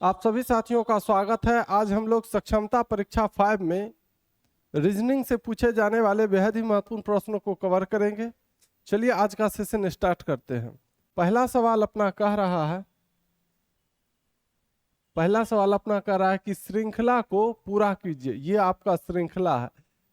आप सभी साथियों का स्वागत है। आज हम लोग सक्षमता परीक्षा 5 में रीजनिंग से पूछे जाने वाले बेहद ही महत्वपूर्ण प्रश्नों को कवर करेंगे। चलिए आज का सेशन स्टार्ट करते हैं। पहला सवाल अपना कह रहा है कि श्रृंखला को पूरा कीजिए। ये आपका श्रृंखला है।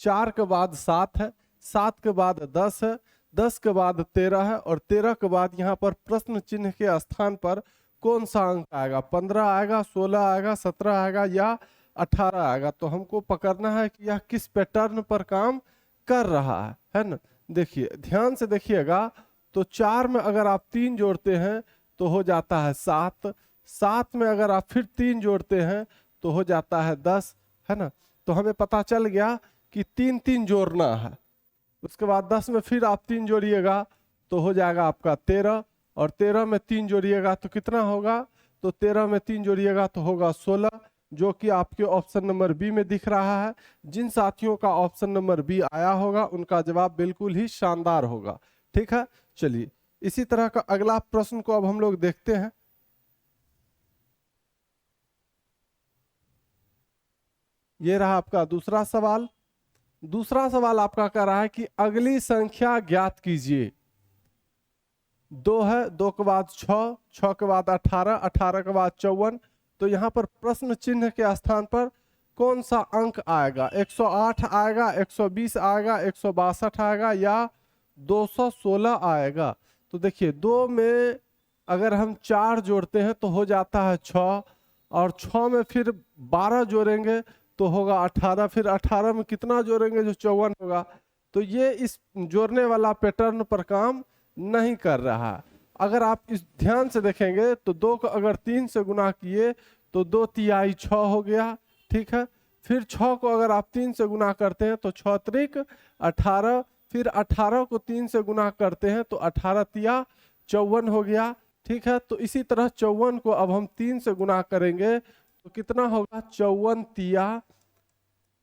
4 के बाद 7 है, 7 के बाद 10 है, 10 के बाद 13 है और 13 के बाद यहाँ पर प्रश्न चिन्ह के स्थान पर कौन सा अंक आएगा? 15 आएगा, 16 आएगा, 17 आएगा या 18 आएगा? तो हमको पकड़ना है कि यह किस पैटर्न पर काम कर रहा है ना। देखिए ध्यान से देखिएगा। तो 4 में अगर आप 3 जोड़ते हैं तो हो जाता है 7, 7 में अगर आप फिर 3 जोड़ते हैं तो हो जाता है 10, है ना। तो हमें पता चल गया कि 3 3 जोड़ना है। उसके बाद 10 में फिर आप 3 जोड़िएगा तो हो जाएगा आपका 13 और 13 में 3 जोड़िएगा तो कितना होगा? तो 13 में 3 जोड़िएगा तो होगा 16, जो कि आपके ऑप्शन नंबर बी में दिख रहा है। जिन साथियों का ऑप्शन नंबर बी आया होगा उनका जवाब बिल्कुल ही शानदार होगा। ठीक है, चलिए इसी तरह का अगला प्रश्न को अब हम लोग देखते हैं। ये रहा आपका दूसरा सवाल। दूसरा सवाल आपका कह रहा है कि अगली संख्या ज्ञात कीजिए। 2 है, 2 के बाद 6, 6 के बाद 18, 18 के बाद 54। तो यहाँ पर प्रश्न चिन्ह के स्थान पर कौन सा अंक आएगा? 108 आएगा, 120 आएगा, 162 आएगा या 216 आएगा? तो देखिए 2 में अगर हम 4 जोड़ते हैं तो हो जाता है 6 और 6 में फिर 12 जोड़ेंगे तो होगा 18, फिर 18 में कितना जोड़ेंगे? जो 54 होगा। तो ये इस जोड़ने वाला पैटर्न पर काम नहीं कर रहा। अगर आप इस ध्यान से देखेंगे तो 2 को अगर 3 से गुना किए तो 2 तिहाई 6 हो गया। ठीक है, फिर 6 को अगर आप 3 से गुना करते हैं तो 6 त्रिक 18, फिर 18 को 3 से गुना करते हैं तो 18 तिया 54 हो गया। ठीक है, तो इसी तरह 54 को अब हम 3 से गुना करेंगे तो कितना होगा? 54 तिया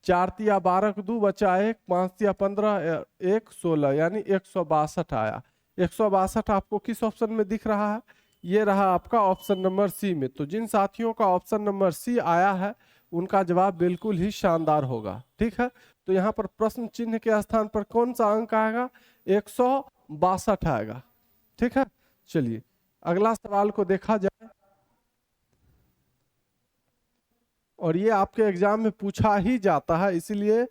4 तिया 12 को 2 बचा 1, 5 तिया 15, 1 16 यानी 162 आया। 162 आपको किस ऑप्शन में दिख रहा है? ये रहा आपका ऑप्शन नंबर सी में। तो जिन साथियों का ऑप्शन नंबर सी आया है उनका जवाब बिल्कुल ही शानदार होगा। ठीक है, तो यहाँ पर प्रश्न चिन्ह के स्थान पर कौन सा अंक आएगा? 162 आएगा। ठीक है, चलिए अगला सवाल को देखा जाए। और ये आपके एग्जाम में पूछा ही जाता है, इसीलिए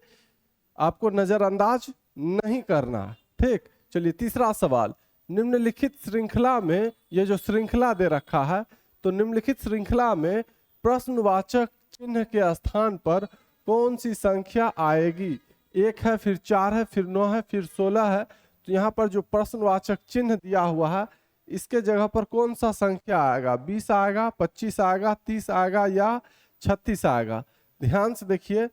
आपको नजरअंदाज नहीं करना। ठीक, चलिए तीसरा सवाल। निम्नलिखित श्रृंखला में, ये जो श्रृंखला दे रखा है, तो निम्नलिखित श्रृंखला में प्रश्नवाचक चिन्ह के स्थान पर कौन सी संख्या आएगी? 1 है, फिर 4 है, फिर 9 है, फिर 16 है। तो यहाँ पर जो प्रश्नवाचक चिन्ह दिया हुआ है इसके जगह पर कौन सा संख्या आएगा? 20 आएगा, 25 आएगा, 30 आएगा या 36 आएगा? ध्यान से देखिए।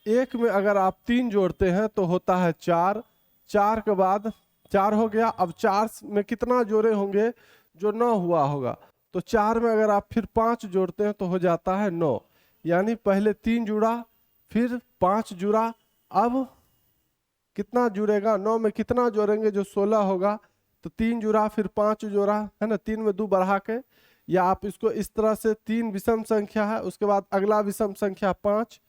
1 में अगर आप 3 जोड़ते हैं तो होता है 4, 4 के बाद 4 हो गया। अब 4 में कितना जोड़े होंगे? जो 9 हुआ होगा। तो 4 में अगर आप फिर 5 जोड़ते हैं तो हो जाता है 9, यानी पहले 3 जुड़ा फिर 5 जुड़ा। अब कितना जुड़ेगा? 9 में कितना जोड़ेंगे? जो 16 होगा। तो 3 जुड़ा फिर 5 जोड़ा, है ना। 3 में 2 बढ़ा के, या आप इसको इस तरह से 3 विषम संख्या है, उसके बाद अगला विषम संख्या 5,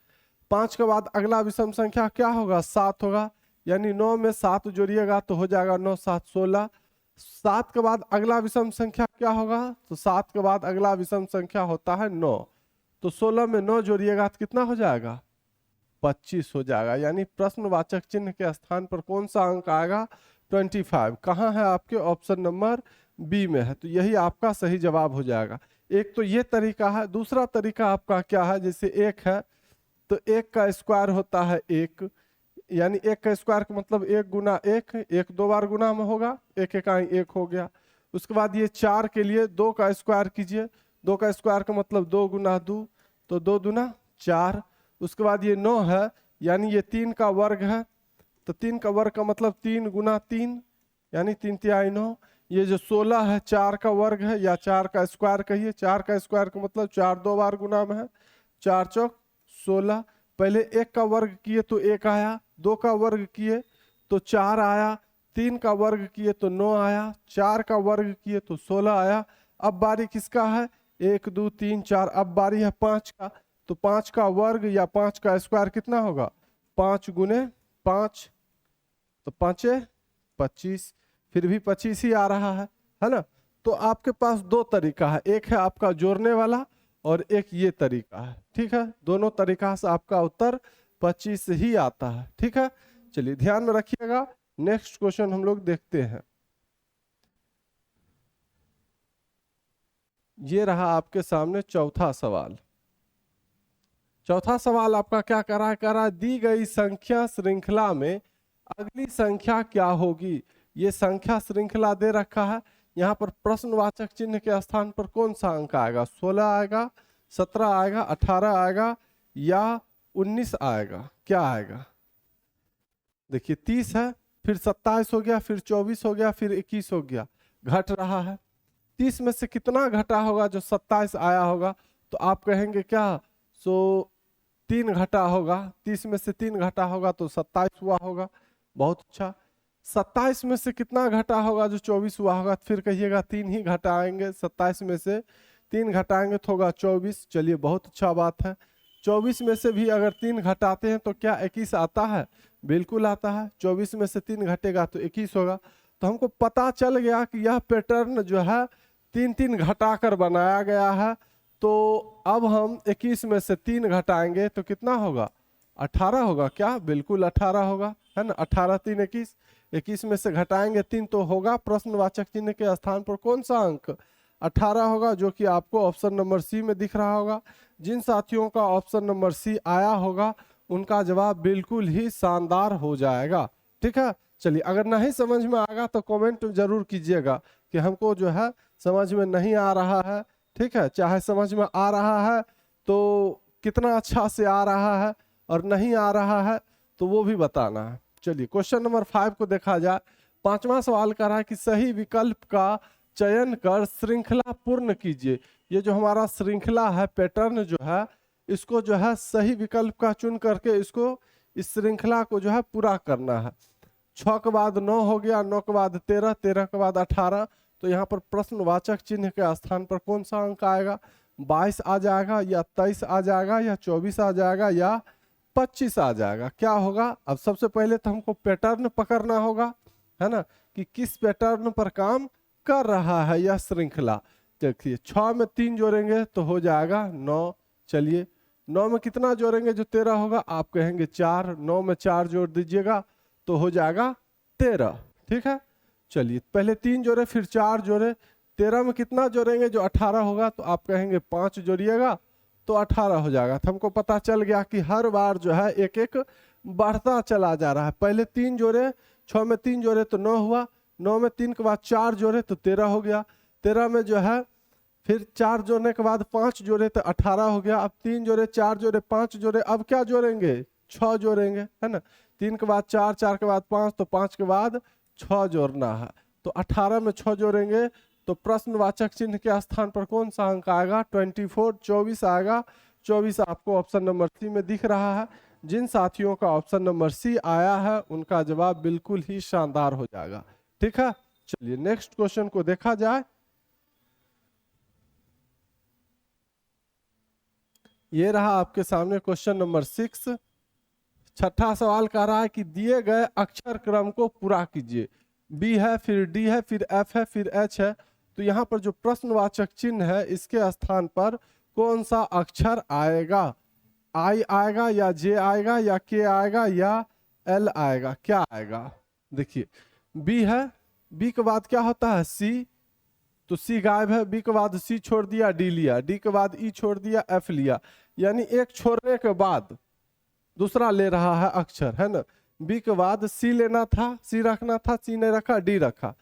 5 के बाद अगला विषम संख्या क्या होगा? 7 होगा, यानी 9 में 7 जोड़िएगा तो हो जाएगा 9 7 16। 7 के बाद अगला विषम संख्या क्या होगा? तो 7 के बाद अगला विषम संख्या होता है 9। तो 16 में 9 जोड़िएगा तो कितना हो जाएगा? 25 हो जाएगा। यानी प्रश्नवाचक चिन्ह के स्थान पर कौन सा अंक आएगा? 25। कहाँ है? आपके ऑप्शन नंबर बी में है। तो यही आपका सही जवाब हो जाएगा। एक तो ये तरीका है। दूसरा तरीका आपका क्या है? जैसे 1 है तो 1 का स्क्वायर होता है 1, यानी 1 का स्क्वायर का मतलब 1 गुना 1, 1 2 बार गुना में होगा, 1 इकाई 1 हो गया। उसके बाद ये 4 के लिए 2 का स्क्वायर कीजिए, 2 का स्क्वायर का मतलब 2 गुना 2, तो 2 दूना 4। उसके बाद ये 9 है, यानी ये 3 का वर्ग है, तो 3 का वर्ग का मतलब 3 गुना 3, यानी 3 तिहाई 9। ये जो 16 है 4 का वर्ग है, या 4 का स्क्वायर कहिए। 4 का स्क्वायर का मतलब 4 2 बार गुना में है, 4 चौक 16। पहले 1 का वर्ग किए तो 1 आया, 2 का वर्ग किए तो 4 आया, 3 का वर्ग किए तो 9 आया, 4 का वर्ग किए तो 16 आया। अब बारी किसका है? 1 2 3 4, अब बारी है 5 का, तो 5 का वर्ग या 5 का स्क्वायर कितना होगा, 5 गुने 5, तो 5 25, फिर भी 25 ही आ रहा है ना। तो आपके पास दो तरीका है, एक है आपका जोड़ने वाला और एक ये तरीका है, ठीक है। दोनों तरीका से आपका उत्तर 25 ही आता है, ठीक है। चलिए ध्यान में रखिएगा। नेक्स्ट क्वेश्चन हम लोग देखते हैं। ये रहा आपके सामने चौथा सवाल। चौथा सवाल आपका क्या कर रहा है, दी गई संख्या श्रृंखला में अगली संख्या क्या होगी। ये संख्या श्रृंखला दे रखा है, यहाँ पर प्रश्नवाचक चिन्ह के स्थान पर कौन सा अंक आएगा, 16 आएगा, 17 आएगा, 18 आएगा या 19 आएगा, क्या आएगा। देखिए 30 है, फिर 27 हो गया, फिर 24 हो गया, फिर 21 हो गया, घट रहा है। 30 में से कितना घटा होगा, जो 27 आया होगा, तो आप कहेंगे क्या, 3 घटा होगा। 30 में से 3 घटा होगा तो 27 हुआ होगा, बहुत अच्छा। 27 में से कितना घटा होगा, जो 24 हुआ होगा, फिर कहिएगा 3 ही घटाएंगे, 27 में से 3 घटाएंगे तो होगा 24। चलिए बहुत अच्छा बात है। 24 में से भी अगर 3 घटाते हैं तो क्या 21 आता है, बिल्कुल आता है। 24 में से 3 घटेगा तो 21 होगा। तो हमको पता चल गया कि यह पैटर्न जो है 3 घटा कर बनाया गया है। तो अब हम 21 में से 3 घटाएंगे तो कितना होगा, 18 होगा, क्या बिल्कुल 18 होगा, है ना। 18 3 21, 21 में से घटाएंगे 3 तो होगा प्रश्नवाचक चिन्ह के स्थान पर कौन सा अंक, 18 होगा, जो कि आपको ऑप्शन नंबर सी में दिख रहा होगा। जिन साथियों का ऑप्शन नंबर सी आया होगा उनका जवाब बिल्कुल ही शानदार हो जाएगा, ठीक है। चलिए अगर नहीं समझ में आएगा तो कमेंट जरूर कीजिएगा कि हमको जो है समझ में नहीं आ रहा है, ठीक है। चाहे समझ में आ रहा है तो कितना अच्छा से आ रहा है, और नहीं आ रहा है तो वो भी बताना है। चलिए क्वेश्चन नंबर 5 को देखा जाए। 5वां सवाल कर रहा है कि सही विकल्प का चयन कर श्रृंखला पूर्ण कीजिए। ये जो हमारा श्रृंखला है, पैटर्न जो है, इसको जो है सही विकल्प का चुन करके इसको, इस श्रृंखला को जो है पूरा करना है। 6 के बाद 9 हो गया, 9 के बाद 13, 13 के बाद 18, तो यहाँ पर प्रश्नवाचक चिन्ह के स्थान पर कौन सा अंक आएगा, 22 आ जाएगा या 23 आ जाएगा या 24 आ जाएगा या 25 आ जाएगा, क्या होगा। अब सबसे पहले तो हमको पैटर्न पकड़ना होगा, है ना, कि किस पैटर्न पर काम कर रहा है यह श्रृंखला। देखिए 6 में 3 जोड़ेंगे तो हो जाएगा 9। चलिए 9 में कितना जोड़ेंगे, जो 13 होगा, आप कहेंगे 4, 9 में 4 जोड़ दीजिएगा तो हो जाएगा 13, ठीक है। चलिए पहले 3 जोड़े फिर 4 जोड़े, 13 में कितना जोड़ेंगे, जो 18 होगा, तो आप कहेंगे 5 जोड़िएगा तो 18 हो जाएगा। तो हमको पता चल गया कि हर बार जो है एक एक बढ़ता चला जा रहा है। पहले 3 जोड़े, 6 में 3 जोड़े तो 9 हुआ, 9 में 3 के बाद 4 जोड़े तो 13 हो गया, 13 में जो है फिर 4 जोड़ने के बाद 5 जोड़े तो 18 हो गया। अब 3 जोड़े, 4 जोड़े, 5 जोड़े, अब क्या जोड़ेंगे, 6 जोड़ेंगे, है ना। 3 के बाद 4, 4 के बाद 5, तो 5 के बाद 6 जोड़ना है। तो 18 में 6 जोड़ेंगे तो प्रश्नवाचक चिन्ह के स्थान पर कौन सा अंक आएगा, 24, 24 आएगा। 24 आपको ऑप्शन नंबर सी में दिख रहा है। जिन साथियों का ऑप्शन नंबर सी आया है उनका जवाब बिल्कुल ही शानदार हो जाएगा, ठीक है। चलिए नेक्स्ट क्वेश्चन को देखा जाए। ये रहा आपके सामने क्वेश्चन नंबर 6। छठा सवाल कह रहा है कि दिए गए अक्षर क्रम को पूरा कीजिए। बी है, फिर डी है, फिर एफ है, फिर एच है। तो यहाँ पर जो प्रश्नवाचक चिन्ह है इसके स्थान पर कौन सा अक्षर आएगा, आई आएगा या जे आएगा या के आएगा या एल आएगा, क्या आएगा। देखिए बी है, बी के बाद क्या होता है, सी, तो सी गायब है। बी के बाद सी छोड़ दिया, डी लिया, डी के बाद ई छोड़ दिया, एफ लिया, यानी एक छोड़ने के बाद दूसरा ले रहा है अक्षर, है ना। बी के बाद सी लेना था, सी रखना था, सी ने रखा, डी रखा,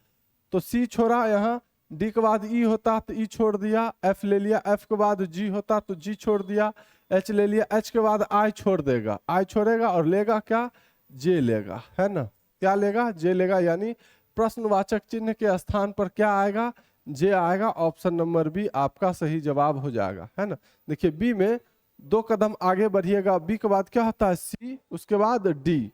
तो सी छोड़ा यहाँ। डी के बाद ई होता तो ई छोड़ दिया, एफ ले लिया, एफ के बाद जी होता तो जी छोड़ दिया, एच ले लिया, एच के बाद आई छोड़ देगा, आई छोड़ेगा और लेगा क्या, जे लेगा, है ना। क्या लेगा, जे लेगा, यानी प्रश्नवाचक चिन्ह के स्थान पर क्या आएगा, जे आएगा। ऑप्शन नंबर बी आपका सही जवाब हो जाएगा, है ना। देखिए बी में 2 कदम आगे बढ़िएगा, बी के बाद क्या होता है, सी, उसके बाद डी,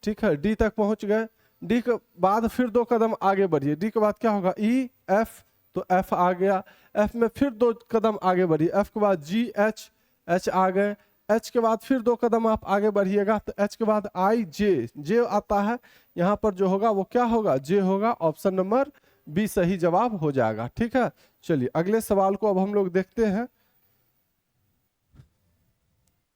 ठीक है, डी तक पहुंच गए। डी के बाद फिर 2 कदम आगे बढ़िए, डी के बाद क्या होगा, ई, एफ, तो एफ आ गया। एफ में फिर 2 कदम आगे बढ़िए, एफ के बाद जी, एच, एच आ गए। एच के बाद फिर 2 कदम आप आगे बढ़िएगा तो एच के बाद आई, जे, जे आता है। यहाँ पर जो होगा वो क्या होगा, जे होगा। ऑप्शन नंबर बी सही जवाब हो जाएगा। ठीक है, चलिए अगले सवाल को अब हम लोग देखते हैं।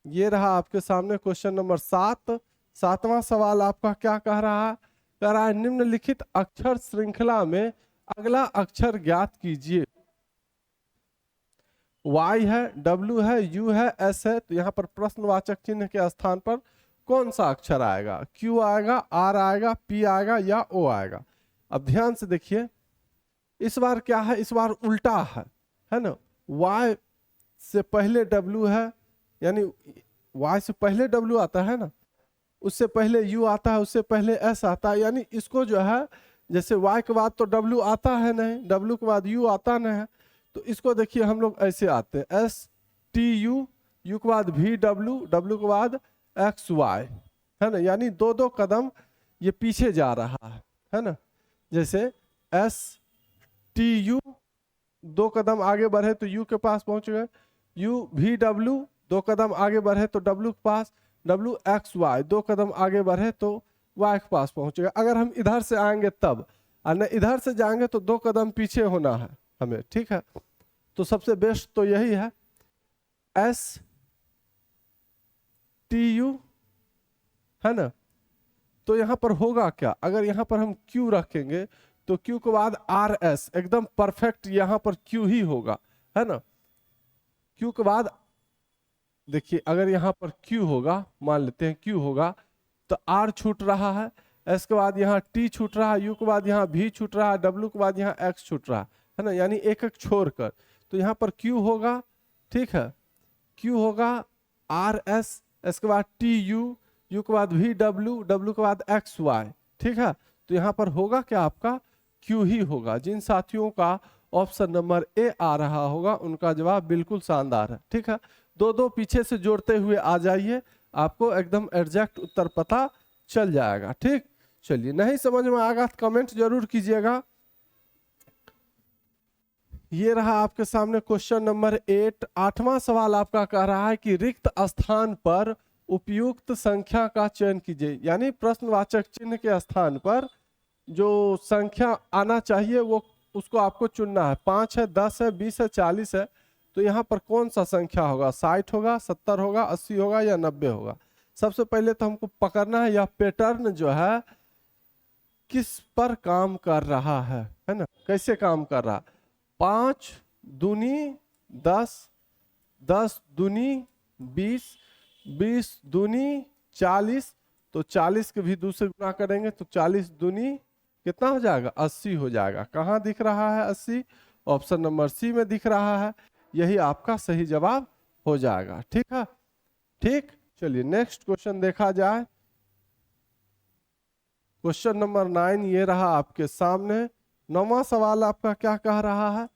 ये रहा आपके सामने क्वेश्चन नंबर 7। 7वां सवाल आपका क्या कह रहा है, कह रहा है निम्नलिखित अक्षर श्रृंखला में अगला अक्षर ज्ञात कीजिए। Y है, W है, U है, S है। तो यहाँ पर प्रश्नवाचक चिन्ह के स्थान पर कौन सा अक्षर आएगा, Q आएगा, R आएगा, P आएगा या O आएगा। अब ध्यान से देखिए, इस बार क्या है, इस बार उल्टा है ना। Y से पहले W है, यानी Y से पहले W आता है ना, उससे पहले U आता है, उससे पहले S आता है। यानी इसको जो है, जैसे Y के बाद तो W आता है नहीं, W के बाद U आता नहीं है, तो इसको देखिए हम लोग ऐसे आते हैं, S T U, U के बाद V W, W के बाद X Y, है ना। यानी 2-2 कदम ये पीछे जा रहा है ना। जैसे S T U 2 कदम आगे बढ़े तो U के पास पहुंच गए, U V W 2 कदम आगे बढ़े तो W के पास, W X Y 2 कदम आगे बढ़े तो Y के पास पहुंच गए। अगर हम इधर से आएंगे तब, और न इधर से जाएंगे तो 2 कदम पीछे होना है हमें। ठीक है, तो सबसे बेस्ट तो यही है, S T U, है ना। तो यहां पर होगा क्या, अगर यहां पर हम Q रखेंगे तो Q के बाद R S, एकदम परफेक्ट यहां पर Q ही होगा, है ना। Q के बाद देखिए, अगर यहां पर Q होगा, मान लेते हैं Q होगा, तो R छूट रहा है, S के बाद यहाँ T छूट रहा है, U के बाद यहाँ V छूट रहा है, W के बाद यहाँ X छूट रहा है ना। यानी एक एक छोड़कर, तो यहाँ पर Q होगा, ठीक है, Q होगा R S, S के बाद T U, U के बाद V W, W के बाद X Y। ठीक है, तो यहाँ पर होगा क्या, आपका Q ही होगा। जिन साथियों का ऑप्शन नंबर ए आ रहा होगा उनका जवाब बिल्कुल शानदार है। ठीक है, 2-2 पीछे से जोड़ते हुए आ जाइए, आपको एकदम एग्जैक्ट उत्तर पता चल जाएगा। ठीक, चलिए नहीं समझ में आएगा तो कमेंट जरूर कीजिएगा। ये रहा आपके सामने क्वेश्चन नंबर 8। 8वां सवाल आपका कह रहा है कि रिक्त स्थान पर उपयुक्त संख्या का चयन कीजिए। यानी प्रश्नवाचक चिन्ह के स्थान पर जो संख्या आना चाहिए वो उसको आपको चुनना है। 5 है, 10 है, 20 है, 40 है। तो यहाँ पर कौन सा संख्या होगा, 60 होगा, 70 होगा, 80 होगा या 90 होगा। सबसे पहले तो हमको पकड़ना है यह पैटर्न जो है किस पर काम कर रहा है ना, कैसे काम कर रहा। 5 दूनी 10, 10 दूनी 20, 20 दूनी 40, तो 40 के भी 2 से गुना करेंगे तो 40 दूनी कितना हो जाएगा, 80 हो जाएगा। कहाँ दिख रहा है 80, ऑप्शन नंबर सी में दिख रहा है। यही आपका सही जवाब हो जाएगा। ठीक है, ठीक, चलिए नेक्स्ट क्वेश्चन देखा जाए। क्वेश्चन नंबर 9 ये रहा आपके सामने। 9वां सवाल आपका क्या कह रहा है,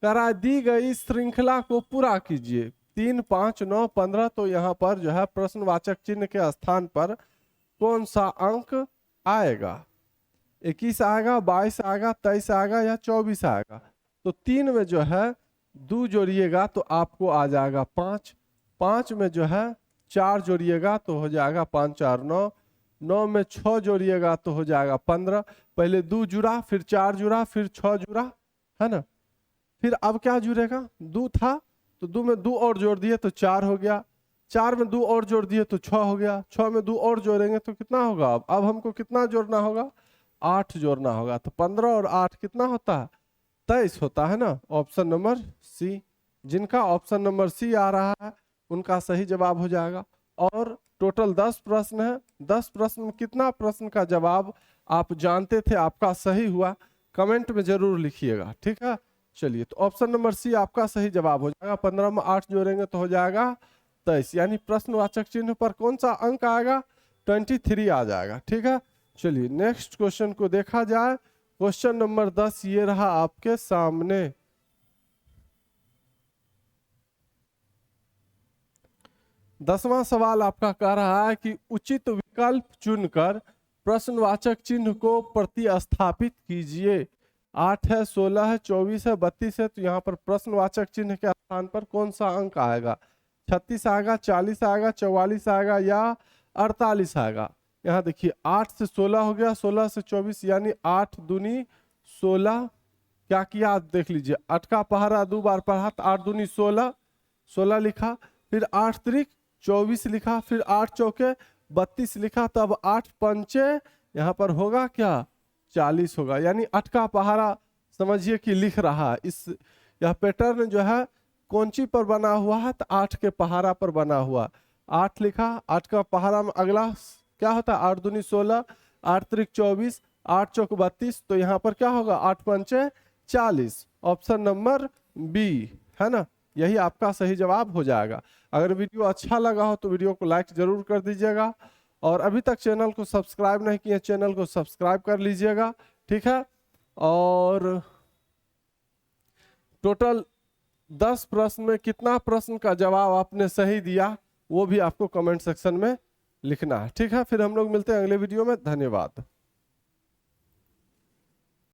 कह रहा है दी गई श्रृंखला को पूरा कीजिए। 3, 5, 9, 15। तो यहाँ पर जो है प्रश्नवाचक चिन्ह के स्थान पर कौन सा अंक आएगा, 21 आएगा, 22 आएगा, 23 आएगा या 24 आएगा। तो 3 में जो है 2 जोड़िएगा तो आपको आ जाएगा 5। 5 में जो है 4 जोड़िएगा तो हो जाएगा 5 4 9। 9 में 6 जोड़िएगा तो हो जाएगा 15। पहले 2 जुड़ा, फिर 4 जुड़ा, फिर 6 जुड़ा, है ना। फिर अब क्या जुड़ेगा, 2 था तो 2 में 2 और जोड़ दिए तो 4 हो गया। 4 में 2 और जोड़ दिए तो 6 हो गया। 6 में 2 और जोड़ेंगे तो कितना होगा, अब हमको कितना जोड़ना होगा, 8 जोड़ना होगा। तो 15 और 8 कितना होता है, 23 होता है ना। ऑप्शन नंबर सी, जिनका ऑप्शन नंबर सी आ रहा है उनका सही जवाब हो जाएगा। और टोटल 10 प्रश्न है। 10 प्रश्न में कितना प्रश्न का जवाब आप जानते थे आपका सही हुआ, कमेंट में जरूर लिखिएगा। ठीक है, चलिए तो ऑप्शन नंबर सी आपका सही जवाब हो जाएगा। 15 में 8 जोड़ेंगे तो हो जाएगा 23। यानी प्रश्नवाचक चिन्ह पर कौन सा अंक आएगा, 23 आ जाएगा। ठीक है, चलिए नेक्स्ट क्वेश्चन को देखा जाए। क्वेश्चन नंबर 10 ये रहा आपके सामने। 10वां सवाल आपका कह रहा है कि उचित विकल्प चुनकर प्रश्नवाचक चिन्ह को प्रतिस्थापित कीजिए। 8 है, 16 है, 24 है, 32 है, तो यहाँ पर प्रश्नवाचक चिन्ह के स्थान पर कौन सा अंक आएगा? 36 आएगा, 40 आएगा, 44 आएगा या 48 आएगा? यहाँ देखिए 8 से 16 हो गया, 16 से 24 यानी 8 दूनी 16। क्या किया आप देख लीजिए, 8 का पहाड़ा 2 बार पढ़ा तो 8 दूनी 16, 16 लिखा, फिर 8 त्रिक 24 लिखा, फिर 8 चौके 32 लिखा, तब 8 पंचे यहाँ पर होगा क्या? 40 होगा। यानी 8 का पहाड़ा समझिए कि लिख रहा है। इस यह पैटर्न जो है कौन सी पर बना हुआ है? तो 8 के पहाड़ा पर बना हुआ। 8 लिखा, 8 का पहाड़ा में अगला क्या होता है? 8 दूनी 16, 8 त्रिक 24, 8 चौक 32, तो यहाँ पर क्या होगा? 8 पंचे 40। ऑप्शन नंबर बी है ना, यही आपका सही जवाब हो जाएगा। अगर वीडियो अच्छा लगा हो तो वीडियो को लाइक जरूर कर दीजिएगा, और अभी तक चैनल को सब्सक्राइब नहीं किए चैनल को सब्सक्राइब कर लीजिएगा, ठीक है। और टोटल 10 प्रश्न में कितना प्रश्न का जवाब आपने सही दिया वो भी आपको कमेंट सेक्शन में लिखना है, ठीक है। फिर हम लोग मिलते हैं अगले वीडियो में। धन्यवाद।